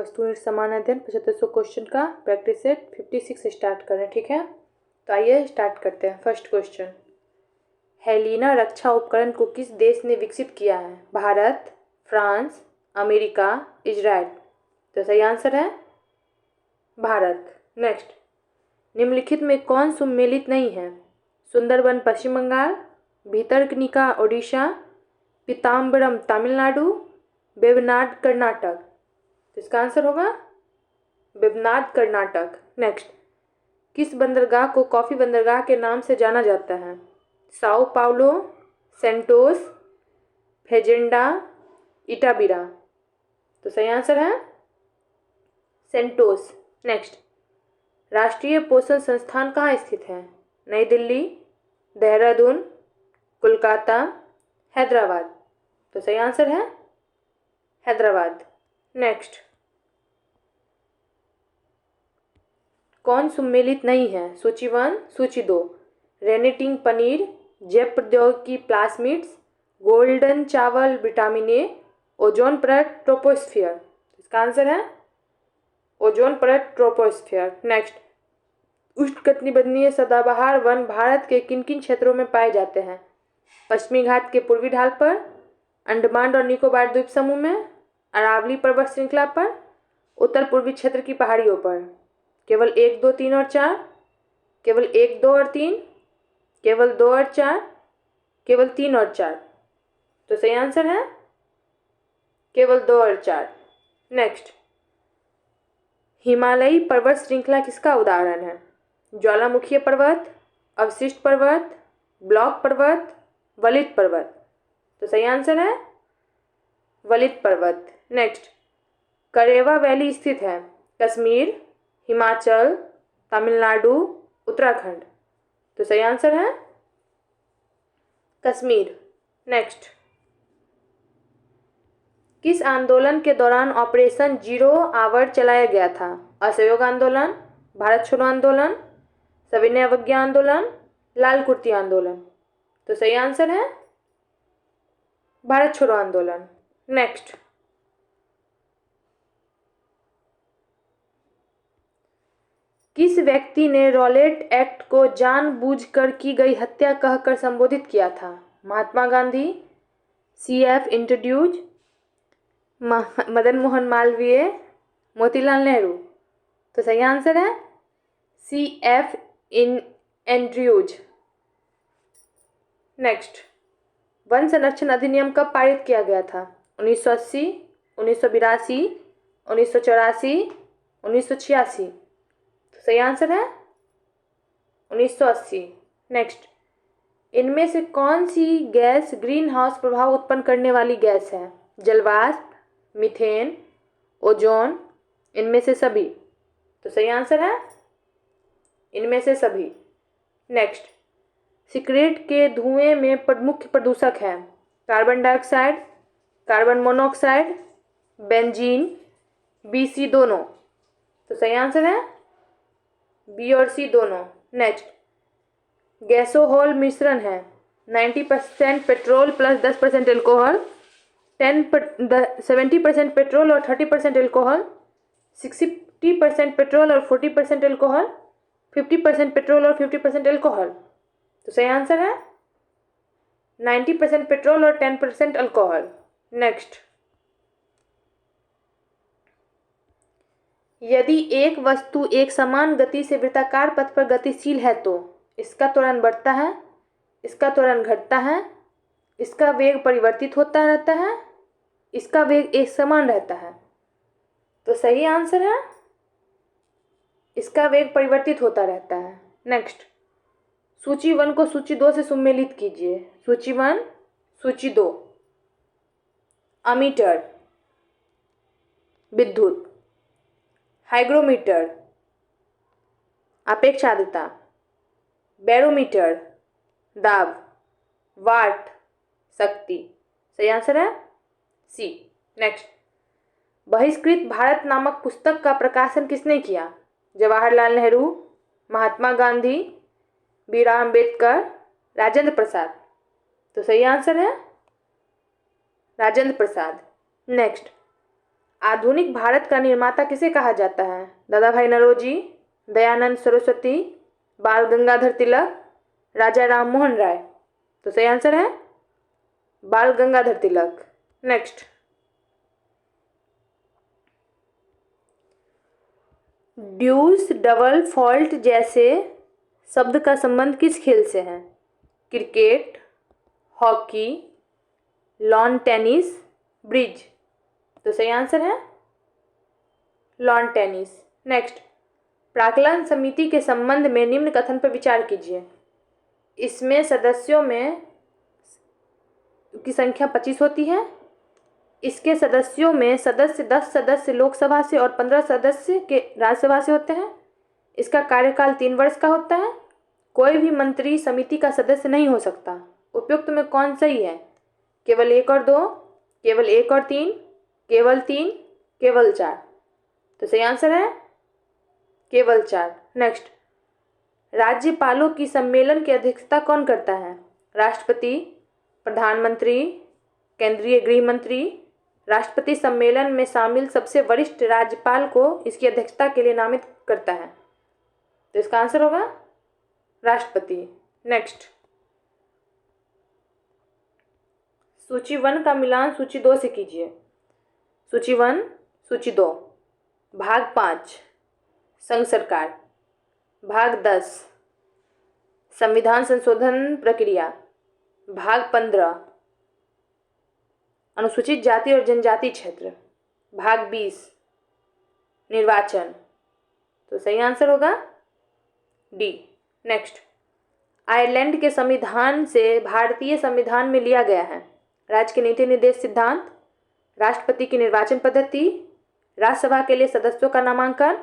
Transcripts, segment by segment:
वस्तुनिष्ठ समान अध्ययन 7500 क्वेश्चन का प्रैक्टिस सेट 56 स्टार्ट करें। ठीक है, तो आइए स्टार्ट करते हैं। फर्स्ट क्वेश्चन, हेलिना रक्षा उपकरण को किस देश ने विकसित किया है? Bharat, France, America, Israel. तो सही आंसर है भारत। नेक्स्ट, निम्नलिखित में कौन सम्मिलित नहीं है? सुंदरबन पश्चिम बंगाल, भितरकनिका ओडिशा, पीताम्बरम तमिलनाडु, वेवनाड कर्नाटक। तो इसका आंसर होगा वेवनाड कर्नाटक। नेक्स्ट, किस बंदरगाह को कॉफी बंदरगाह के नाम से जाना जाता है? Sao Paulo, Santos, Fazenda, Itabira. तो सही आंसर है सेंटोस। नेक्स्ट, राष्ट्रीय पोषण संस्थान कहाँ स्थित है? नई दिल्ली, देहरादून, कोलकाता, हैदराबाद। तो सही आंसर है हैदराबाद। नेक्स्ट, कौन सम्मिलित नहीं है? सूची 1, सूची 2, रेनिटिंग पनीर, जैव प्रौद्योगिकी प्लास्मिड्स, गोल्डन चावल विटामिन ए, ओजोन परत ट्रोपोस्फियर। इसका आंसर है ओजोन परत ट्रोपोस्फियर। नेक्स्ट, उष्णकटिबंधीय सदाबहार वन भारत के किन किन क्षेत्रों में पाए जाते हैं? पश्चिमी घाट के पूर्वी ढाल पर, अंडमान और निकोबार द्वीप समूह में, अरावली पर्वत श्रृंखला पर, उत्तर पूर्वी क्षेत्र की पहाड़ियों पर। केवल 1, 2, 3 और 4, केवल 1, 2 और 3, केवल 2 और 4, केवल 3 और 4। तो सही आंसर है केवल 2 और 4। नेक्स्ट, हिमालयी पर्वत श्रृंखला किसका उदाहरण है? ज्वालामुखी पर्वत, अवशिष्ट पर्वत, ब्लॉक पर्वत, वलित पर्वत। तो सही आंसर है वलित पर्वत। नेक्स्ट, करेवा वैली स्थित है? कश्मीर, हिमाचल, तमिलनाडु, उत्तराखंड। तो सही आंसर है कश्मीर। नेक्स्ट, किस आंदोलन के दौरान ऑपरेशन जीरो आवर चलाया गया था? असहयोग आंदोलन, भारत छोड़ो आंदोलन, सविनय अवज्ञा आंदोलन, लाल कुर्ती आंदोलन। तो सही आंसर है भारत छोड़ो आंदोलन। नेक्स्ट, किस व्यक्ति ने रॉलेट एक्ट को जानबूझकर की गई हत्या कहकर संबोधित किया था? Mahatma Gandhi, CF introduce, Madan Mohan Malviya, Motilal Nehru. तो सही आंसर है CF एंड्रयूज। नेक्स्ट, वन संरक्षण अधिनियम कब पारित किया गया था? 1980, 1982, 1984, 1986। तो सही आंसर है 1980। नेक्स्ट, इनमें से कौन सी गैस ग्रीन हाउस प्रभाव उत्पन्न करने वाली गैस है? जलवाष्प, मीथेन, ओजोन, इनमें से सभी। तो सही आंसर है इनमें से सभी। नेक्स्ट, सिगरेट के धुएं में मुख्य प्रदूषक हैं? Carbon dioxide, carbon monoxide, benzene, BC दोनों। तो सही आंसर है B और C दोनों। नेक्स्ट, गैसोहॉल मिश्रण है 90% पेट्रोल प्लस 10% एल्कोहल, 70% पेट्रोल और 30% एल्कोहल, 60% पेट्रोल और 40% एल्कोहल, 50% पेट्रोल और 50% एल्कोहल। तो सही आंसर है 90% पेट्रोल और 10% अल्कोहल। नेक्स्ट, यदि एक वस्तु एक समान गति से वृत्ताकार पथ पर गतिशील है तो इसका त्वरण बढ़ता है, इसका त्वरण घटता है, इसका वेग परिवर्तित होता रहता है, इसका वेग एक समान रहता है। तो सही आंसर है इसका वेग परिवर्तित होता रहता है। नेक्स्ट, सूची 1 को सूची 2 से सम्मिलित कीजिए। सूची 1, सूची 2, अमीटर, विद्युत, हाइग्रोमीटर, आपेक्ष आर्द्रता, बैरोमीटर, दाब, वाट, शक्ति। सही आंसर है C। नेक्स्ट, बहिष्कृत भारत नामक पुस्तक का प्रकाशन किसने किया? जवाहरलाल नेहरू, महात्मा गांधी, B. आर. अम्बेडकर, राजेंद्र प्रसाद। तो सही आंसर है राजेंद्र प्रसाद। नेक्स्ट, आधुनिक भारत का निर्माता किसे कहा जाता है? दादा भाई नौरोजी, दयानंद सरस्वती, बाल गंगाधर तिलक, राजा राम मोहन राय। तो सही आंसर है बाल Gangadhar Tilak. Next, ड्यूस, double fault जैसे शब्द का संबंध किस खेल से है? Cricket, hockey, lawn tennis, bridge. तो सही आंसर है लॉन टेनिस। नेक्स्ट, प्राक्कलन समिति के संबंध में निम्न कथन पर विचार कीजिए। इसमें सदस्यों में की संख्या 25 होती है। इसके सदस्यों में 10 सदस्य लोकसभा से और 15 सदस्य के राज्यसभा से होते हैं। इसका कार्यकाल 3 वर्ष का होता है। कोई भी मंत्री समिति का सदस्य नहीं हो सकता। उपयुक्त में कौन सही है? केवल 1 और 2, केवल 1 और 3, केवल 3, केवल 4। तो सही आंसर है केवल 4। नेक्स्ट, राज्यपालों की सम्मेलन की अध्यक्षता कौन करता है? राष्ट्रपति, प्रधानमंत्री, केंद्रीय गृह मंत्री। राष्ट्रपति सम्मेलन में शामिल सबसे वरिष्ठ राज्यपाल को इसकी अध्यक्षता के लिए नामित करता है। तो इसका आंसर होगा राष्ट्रपति। नेक्स्ट, सूची 1 का मिलान सूची 2 से कीजिए। सूची 1, सूची 2। भाग 5 संघ सरकार, भाग 10 संविधान संशोधन प्रक्रिया, भाग 15 अनुसूचित जाति और जनजाति क्षेत्र, भाग 20 निर्वाचन। तो सही आंसर होगा डी। नेक्स्ट, आयरलैंड के संविधान से भारतीय संविधान में लिया गया है राज्य के नीति निर्देश सिद्धांत, राष्ट्रपति की निर्वाचन पद्धति, राज्यसभा के लिए सदस्यों का नामांकन,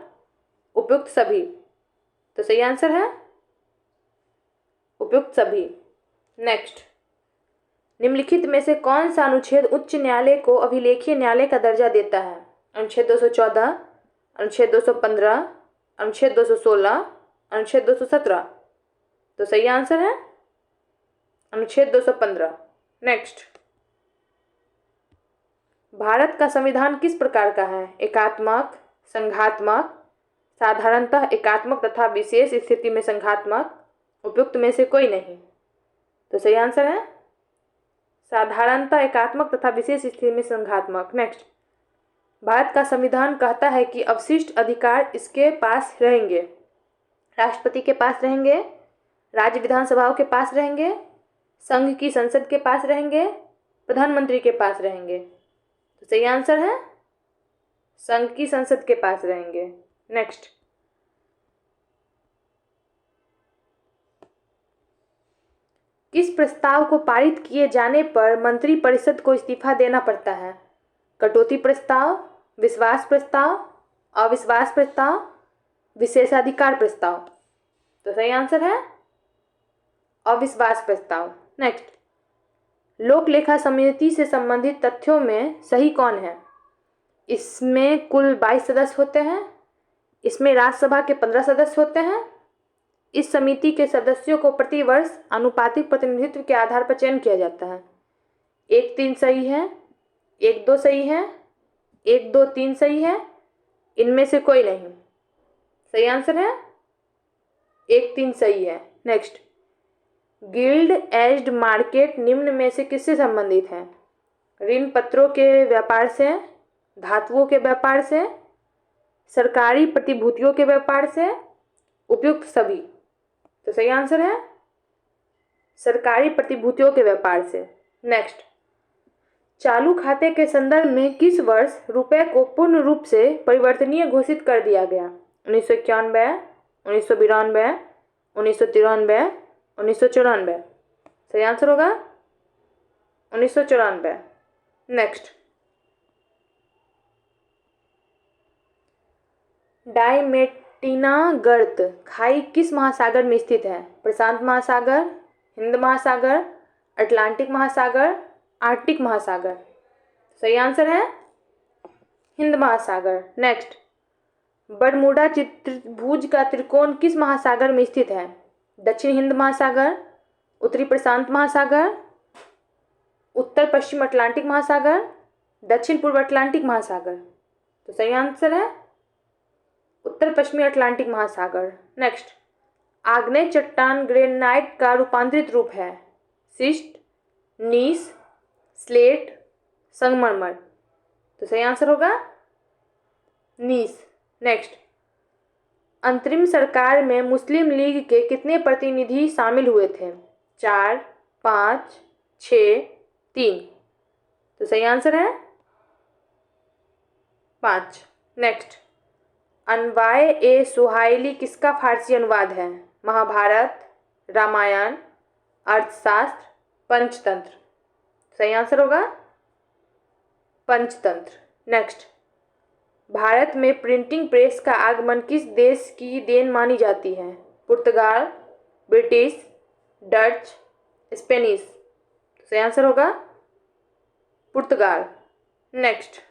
उपयुक्त सभी। तो सही आंसर है उपयुक्त सभी। नेक्स्ट, निम्नलिखित में से कौन सा अनुच्छेद उच्च न्यायालय को अभिलेखीय न्यायालय का दर्जा देता है? अनुच्छेद 214, अनुच्छेद 215, अनुच्छेद 216, अनुच्छेद 217। तो सही आंसर है अनुच्छेद 215। नेक्स्ट, भारत का संविधान किस प्रकार का है? एकात्मक, संघात्मक, साधारणतः एकात्मक तथा विशेष स्थिति में संघात्मक। उपयुक्त में से कोई नहीं। तो सही आंसर है साधारणतः एकात्मक तथा विशेष स्थिति में संघात्मक। नेक्स्ट, भारत का संविधान कहता है कि अवशिष्ट अधिकार इसके पास रहेंगे। राष्ट्रपति के पास रहेंगे, राज्य विधानसभाओं के पास रहेंगे, संघ की संसद के पास रहेंगे, प्रधानमंत्री के पास रहेंगे। तो सही आंसर है संघ की संसद के पास रहेंगे। नेक्स्ट, किस प्रस्ताव को पारित किए जाने पर मंत्रिपरिषद को इस्तीफा देना पड़ता है? कटौती प्रस्ताव, विश्वास प्रस्ताव, अविश्वास प्रस्ताव, विशेषाधिकार प्रस्ताव। तो सही आंसर है अविश्वास प्रस्ताव। नेक्स्ट, लोक लेखा समिति से संबंधित तथ्यों में सही कौन है? इसमें कुल 22 सदस्य होते हैं। इसमें राज्यसभा के 15 सदस्य होते हैं। इस समिति के सदस्यों को प्रतिवर्ष आनुपातिक प्रतिनिधित्व के आधार पर चयन किया जाता है। 1-3 सही है, 1-2 सही है, 1-2-3 सही है, इनमें से कोई नहीं। सही आंसर है 1-3 सही है। नेक्स्ट, गिल्ड एज्ड मार्केट निम्न में से किससे संबंधित है? ऋण पत्रों के व्यापार से, धातुओं के व्यापार से, सरकारी प्रतिभूतियों के व्यापार से, उपयुक्त सभी। तो सही आंसर है सरकारी प्रतिभूतियों के व्यापार से। नेक्स्ट, चालू खाते के संदर्भ में किस वर्ष रुपए को पूर्ण रूप से परिवर्तनीय घोषित कर दिया गया? 1991, 1992, 1993, 1994। सही आंसर होगा 1994। नेक्स्ट, डायमेटिना गर्त खाई किस महासागर में स्थित है? प्रशांत महासागर, हिंद महासागर, अटलांटिक महासागर, आर्कटिक महासागर। सही आंसर है हिंद महासागर। नेक्स्ट, बरमूडा त्रिभुज का त्रिकोण किस महासागर में स्थित है? दक्षिण हिंद महासागर, उत्तरी प्रशांत महासागर, उत्तर पश्चिम अटलांटिक महासागर, दक्षिण पूर्व अटलांटिक महासागर। तो सही आंसर है उत्तर पश्चिमी अटलांटिक महासागर। नेक्स्ट, आग्नेय चट्टान ग्रेनाइट का रूपांतरित रूप है? शिस्ट, नीस, स्लेट, संगमरमर। तो सही आंसर होगा नीस। नेक्स्ट, अंतरिम सरकार में मुस्लिम लीग के कितने प्रतिनिधि शामिल हुए थे? 4, 5, 6, 3। तो सही आंसर है 5। नेक्स्ट, अनवाय ए सुहाइली किसका फारसी अनुवाद है? महाभारत, रामायण, अर्थशास्त्र, पंचतंत्र। सही आंसर होगा पंचतंत्र। नेक्स्ट, भारत में प्रिंटिंग प्रेस का आगमन किस देश की देन मानी जाती है? पुर्तगाल, ब्रिटिश, डच, स्पेनिश। सही आंसर होगा पुर्तगाल। नेक्स्ट,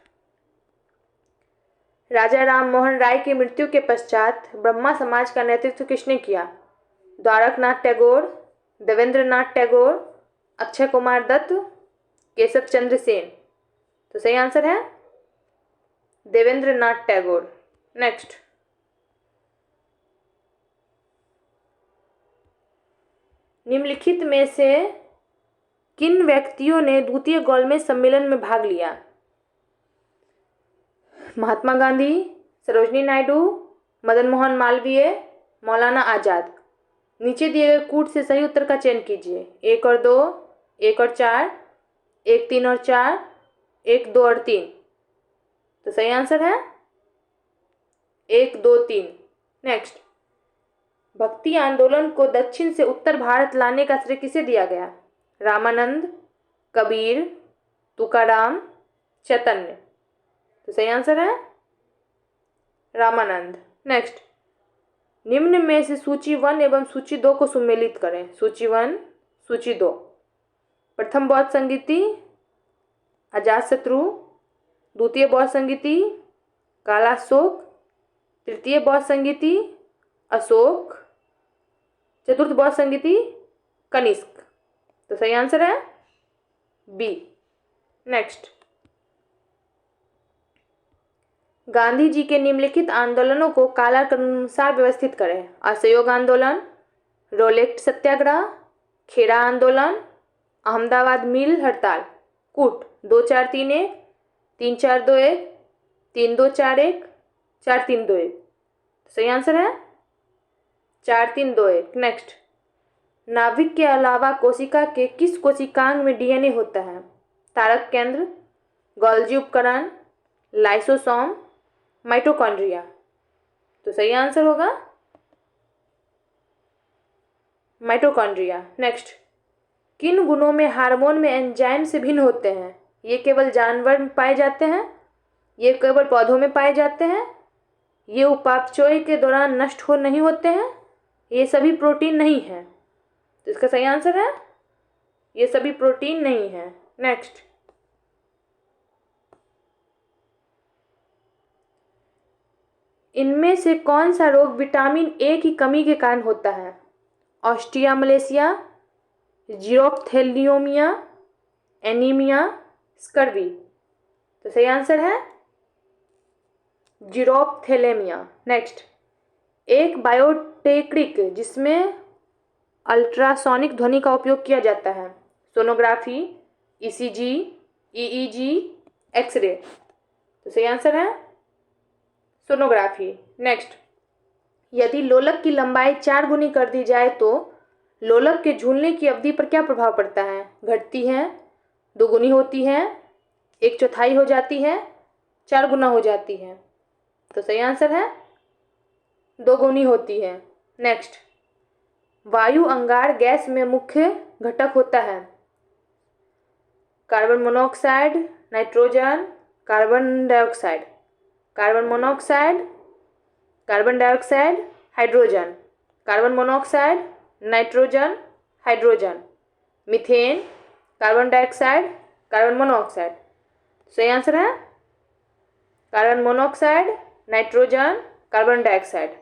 राजा राम मोहन राय की मृत्यु के पश्चात ब्रह्मा समाज का नेतृत्व किसने किया? द्वारकनाथ टैगोर, देवेंद्रनाथ टैगोर, अक्षय कुमार दत्त, केशव चंद्र सेन। तो सही आंसर है देवेंद्रनाथ टैगोर। नेक्स्ट, निम्नलिखित में से किन व्यक्तियों ने द्वितीय गोलमेज सम्मेलन में भाग लिया? महात्मा गांधी, सरोजनी नायडू, मदन मोहन मालवीय, मौलाना आजाद। नीचे दिए गए कूट से सही उत्तर का चयन कीजिए। 1 और 2, 1 और 4, 1, 3 और 4, 1, 2 और 3। तो सही आंसर है 1, 2, 3। नेक्स्ट, भक्ति आंदोलन को दक्षिण से उत्तर भारत लाने का श्रेय किसे दिया गया? रामानंद, कबीर, तुकाराम, चैतन्य। तो सही आंसर है रामानंद। नेक्स्ट, निम्न में से सूची 1 एवं सूची 2 को सुमेलित करें। सूची 1, सूची 2। प्रथम बौद्ध संगीति अजातशत्रु, द्वितीय बौद्ध संगीति कालाशोक, तृतीय बौद्ध संगीति अशोक, चतुर्थ बौद्ध संगीति कनिष्क। तो सही आंसर है बी। नेक्स्ट, गांधी जी के निम्नलिखित आंदोलनों को काल के अनुसार व्यवस्थित करें। असहयोग आंदोलन, रोलेट सत्याग्रह, खेड़ा आंदोलन, अहमदाबाद मिल हड़ताल। कूट 2, 4, 3, 1, 3, 4, 2, 1, 3, 2, 4, 1, 4, 3, 2, 1। सही आंसर है 4, 3, 2, 1। नेक्स्ट, नाभिक के अलावा कोशिका के किस कोशिकांग में डीएनए होता है? तारक केंद्र, गोल्जी उपकरण, लाइसोसोम, माइटोकॉन्ड्रिया। तो सही आंसर होगा माइटोकॉन्ड्रिया। नेक्स्ट, किन गुणों में हार्मोन में एंजाइम से भिन्न होते हैं? ये केवल जानवर में पाए जाते हैं, ये केवल पौधों में पाए जाते हैं, ये उपापचय के दौरान नष्ट नहीं होते हैं, ये सभी प्रोटीन नहीं है। तो इसका सही आंसर है ये सभी प्रोटीन नहीं है। नेक्स्ट, इनमें से कौन सा रोग विटामिन ए की कमी के कारण होता है? Osteomalacia, xerophthalmia, anaemia, scurvy. तो सही आंसर है जीरोप्थेलेमिया। नेक्स्ट, एक बायोटेक्निक जिसमें अल्ट्रासोनिक ध्वनि का उपयोग किया जाता है। Sonography, ECG, EEG, x-ray. तो सही आंसर है सोनोग्राफी। नेक्स्ट, यदि लोलक की लंबाई 4 गुनी कर दी जाए तो लोलक के झूलने की अवधि पर क्या प्रभाव पड़ता है? घटती है, 2 गुनी होती है, 1/4 हो जाती है, 4 गुना हो जाती है। तो सही आंसर है 2 गुनी होती है। नेक्स्ट, वायु अंगार गैस में मुख्य घटक होता है। Carbon monoxide, nitrogen, carbon dioxide. Carbon monoxide, carbon dioxide, hydrogen. Carbon monoxide, nitrogen, hydrogen. Methane, carbon dioxide, carbon monoxide. सही आंसर है carbon monoxide, nitrogen, carbon dioxide.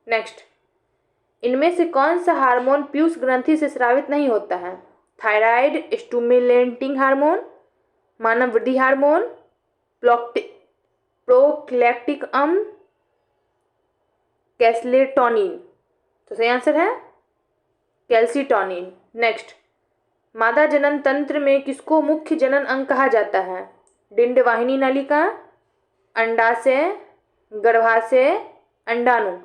Next, इनमें से कौन सा हार्मोन पीयूष ग्रंथि से स्रावित नहीं होता है? थायराइड स्टिमुलेटिंग हार्मोन, मानव वृद्धि हार्मोन, प्रोक्लैक्टिक अम्ल, कैल्सिटोनिन। तो सही आंसर है कैल्सिटोनिन। नेक्स्ट, मादा जनन तंत्र में किसको मुख्य जनन अंग कहा जाता है? डिंडवाहिनी नलिका, अंडाशय, गर्भाशय, अंडाणु।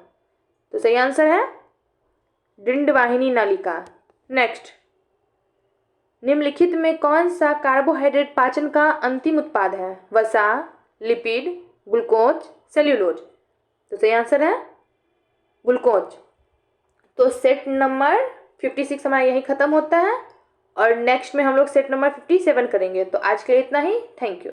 तो सही आंसर है डिंडवाहिनी नलिका। नेक्स्ट, निम्नलिखित में कौन सा कार्बोहाइड्रेट पाचन का अंतिम उत्पाद है? वसा, लिपिड, ग्लूकोज, सेल्यूलोज। तो सही आंसर है ग्लूकोज। तो सेट नंबर 56 हमारा यही खत्म होता है और नेक्स्ट में हम लोग सेट नंबर 57 करेंगे। तो आज के लिए इतना ही। Thank you.